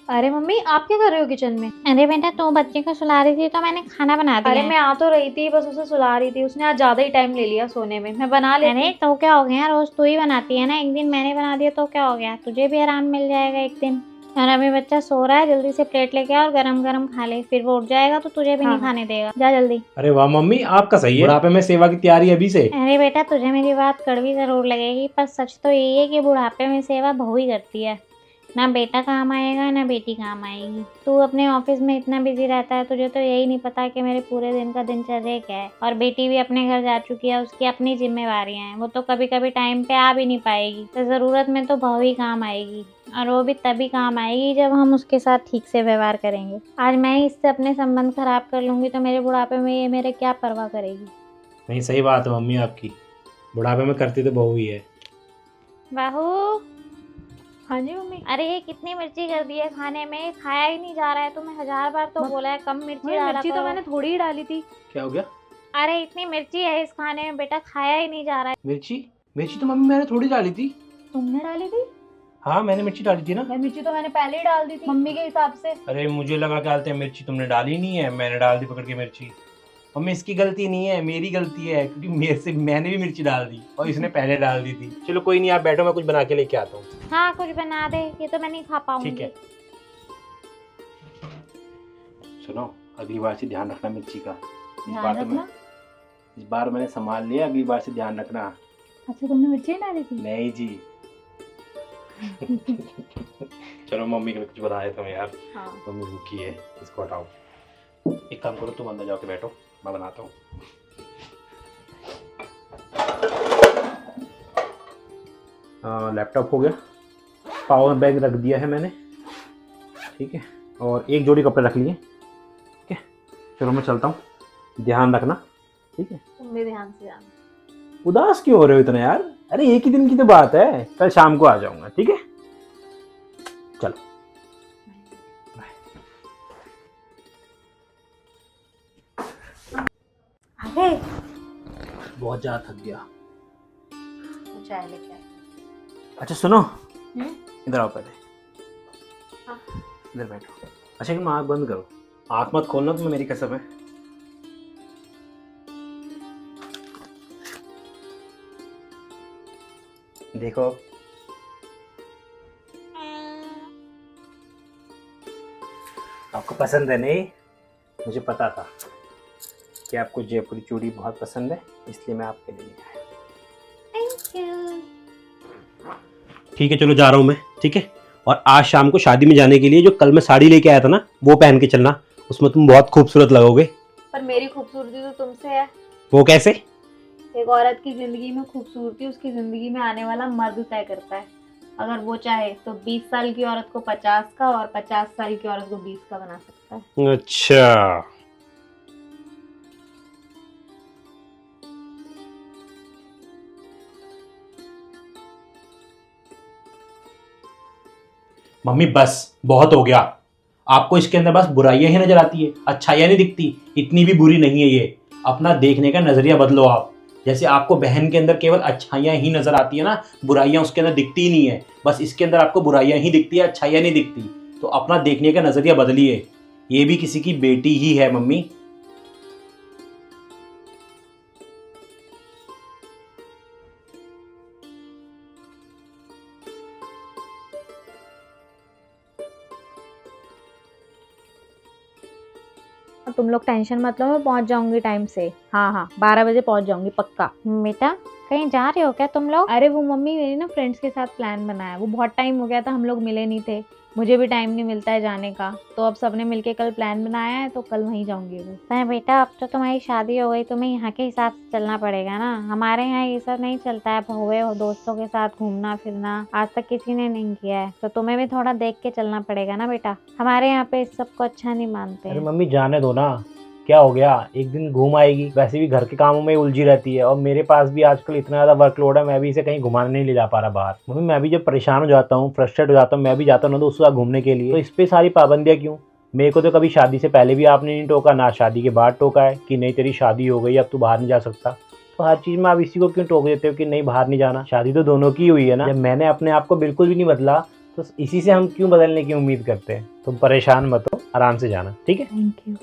अरे मम्मी आप क्या कर रहे हो किचन में? अरे बेटा तू बच्चे को सुला रही थी तो मैंने खाना बना दिया अरे है। मैं आ तो रही थी, बस उसे सुला रही थी। उसने आज ज्यादा ही टाइम ले लिया सोने में। मैं बना लेती। अरे तो क्या हो गया, रोज तू ही बनाती है ना, एक दिन मैंने बना दिया तो क्या हो गया, तुझे भी आराम मिल जाएगा एक दिन। और अभी बच्चा सो रहा है, जल्दी से प्लेट लेके आ और गरम गरम खा ले, फिर वो उठ जाएगा तो तुझे भी हाँ नहीं खाने देगा। जा जल्दी। अरे वाह मम्मी, आपका सही है, बुढ़ापे में सेवा की तैयारी अभी से। अरे बेटा तुझे मेरी बात कड़वी जरूर लगेगी, पर सच तो यही है कि बुढ़ापे में सेवा बहू ही करती है। ना बेटा काम आएगा ना बेटी काम आएगी। तू अपने ऑफिस में इतना बिजी रहता है, तुझे तो यही नहीं पता कि मेरे पूरे दिन का दिनचर्या क्या है। और बेटी भी अपने घर जा चुकी है, उसकी अपनी जिम्मेवारियां हैं, वो तो कभी कभी टाइम पे आ भी नहीं पाएगी, तो ज़रूरत में तो बहू ही काम आएगी। और वो भी तभी काम आएगी जब हम उसके साथ ठीक से व्यवहार करेंगे। आज मैं ही इससे अपने संबंध खराब कर लूंगी तो मेरे बुढ़ापे में ये मेरे क्या परवाह करेगी। नहीं, सही बात है मम्मी आपकी, बुढ़ापे में करती तो बहू ही है। बहू, हाँ जी मम्मी। अरे ये कितनी मिर्ची कर दी है खाने में, खाया ही नहीं जा रहा है। तुम्हें 1000 बार तो बोला है कम मिर्ची डाला मिर्ची तो करो। मैंने थोड़ी ही डाली थी। क्या हो गया? अरे इतनी मिर्ची है इस खाने में बेटा, खाया ही नहीं जा रहा है। मिर्ची मिर्ची तो मम्मी मैंने थोड़ी डाली थी। तुमने डाली थी? हाँ मैंने मिर्ची डाली थी ना। मिर्ची तो मैंने पहले ही डाल दी थी मम्मी के हिसाब से। अरे मुझे लगा क्या हालत है, मिर्ची तुमने डाली नहीं है, मैंने डाल दी पकड़ के मिर्ची। मम्मी इसकी गलती नहीं है, मेरी गलती है, क्योंकि मैंने भी मिर्ची डाल दी और इसने पहले डाल दी थी। चलो कोई नहीं, आप बैठो, मैं कुछ बना के लेके आता हूँ। हाँ कुछ बना दे, ये तो मैं नहीं खा पाऊंगी। ठीक है। सुनो, अगली बार से ध्यान रखना मिर्ची का। इस बार मैंने संभाल लिया, अगली बार से ध्यान रखना। अच्छा तुमने मिर्ची नहीं डाली थी? नहीं जी। चलो मम्मी के लिए कुछ बना देता हूँ यार। हाँ। मम्मी भूखी है, इसको हटाओ। एक काम करो, तुम अंदर जाके बैठो, मैं बनाता हूँ। लैपटॉप हो गया, पावर बैंक रख दिया है मैंने, ठीक है, और एक जोड़ी कपड़े रख लिए, ठीक है। चलो मैं चलता हूँ, ध्यान रखना, ठीक है। तुम भी ध्यान से जाना। उदास क्यों हो रहे हो इतना यार? अरे एक ही दिन की तो बात है, कल शाम को आ जाऊंगा, ठीक है। चलो अरे बहुत ज्यादा थक गया। चाय लेके आए। अच्छा सुनो, हम्म? इधर आओ पहले। हाँ। इधर बैठो। अच्छा कि आँख बंद करो, आँख मत खोलना, तुम्हें मेरी कसम है। देखो आपको पसंद है नहीं, मुझे पता था कि आपको जयपुरी चूड़ी बहुत पसंद है, इसलिए मैं आपके लिए आया। Thank you. ठीक है चलो जा रहा हूँ मैं, ठीक है। और आज शाम को शादी में जाने के लिए जो कल मैं साड़ी लेके आया था ना, वो पहन के चलना, उसमें तुम बहुत खूबसूरत लगोगे। पर मेरी खूबसूरती तो तुमसे है। वो कैसे? एक औरत की जिंदगी में खूबसूरती उसकी जिंदगी में आने वाला मर्द तय करता है। अगर वो चाहे तो 20 साल की औरत को 50 का और 50 साल की औरत को 20 का बना सकता है। अच्छा, मम्मी बस बहुत हो गया। आपको इसके अंदर बस बुराइयां ही नजर आती है, अच्छाइयां नहीं दिखती। इतनी भी बुरी नहीं है ये, अपना देखने का नजरिया बदलो आप। जैसे आपको बहन के अंदर केवल अच्छाइयां ही नजर आती है ना, बुराइयां उसके अंदर दिखती ही नहीं है। बस इसके अंदर आपको बुराइयां ही दिखती है, अच्छाइयां नहीं दिखती। तो अपना देखने का नजरिया बदलिए, ये भी किसी की बेटी ही है मम्मी। तुम लोग टेंशन मत लो, मैं पहुंच जाऊंगी टाइम से। हाँ हाँ 12 बजे पहुंच जाऊंगी पक्का। बेटा कहीं जा रहे हो क्या तुम लोग? अरे वो मम्मी मेरी ना फ्रेंड्स के साथ प्लान बनाया, वो बहुत टाइम हो गया था हम लोग मिले नहीं थे, मुझे भी टाइम नहीं मिलता है जाने का, तो अब सबने मिलके कल प्लान बनाया है, तो कल वहीं जाऊंगी वो। पर बेटा अब तो तुम्हारी शादी हो गई, तुम्हें यहाँ के हिसाब से चलना पड़ेगा ना। हमारे यहाँ ये सब नहीं चलता है, बहुए हो दोस्तों के साथ घूमना फिरना, आज तक किसी ने नहीं किया है, तो तुम्हें भी थोड़ा देख के चलना पड़ेगा ना बेटा। हमारे यहाँ पे इस सब को अच्छा नहीं मानते अरे हैं। मम्मी जाने दो ना, क्या हो गया, एक दिन घूम आएगी, वैसे भी घर के कामों में उलझी रहती है, और मेरे पास भी आजकल इतना ज़्यादा वर्कलोड है, मैं भी इसे कहीं घुमाने नहीं ले जा पा रहा बाहर। मम्मी मैं भी जब परेशान हो जाता हूँ, फ्रस्ट्रेट हो जाता हूँ, मैं भी जाता हूँ ना दोस्तों के साथ घूमने के लिए, तो इस पे सारी पाबंदियाँ क्यों? मेरे को तो कभी शादी से पहले भी आपने नहीं टोका, ना शादी के बाद टोका है कि नहीं तेरी शादी हो गई अब तू बाहर नहीं जा सकता। तो हर चीज़ में आप इसी को क्यों टोक देते हो कि नहीं बाहर नहीं जाना? शादी तो दोनों की हुई है ना। जब मैंने अपने आप को बिल्कुल भी नहीं बदला, तो इसी से हम क्यों बदलने की उम्मीद करते हैं। तुम परेशान मत हो, आराम से जाना, ठीक है। Thank you.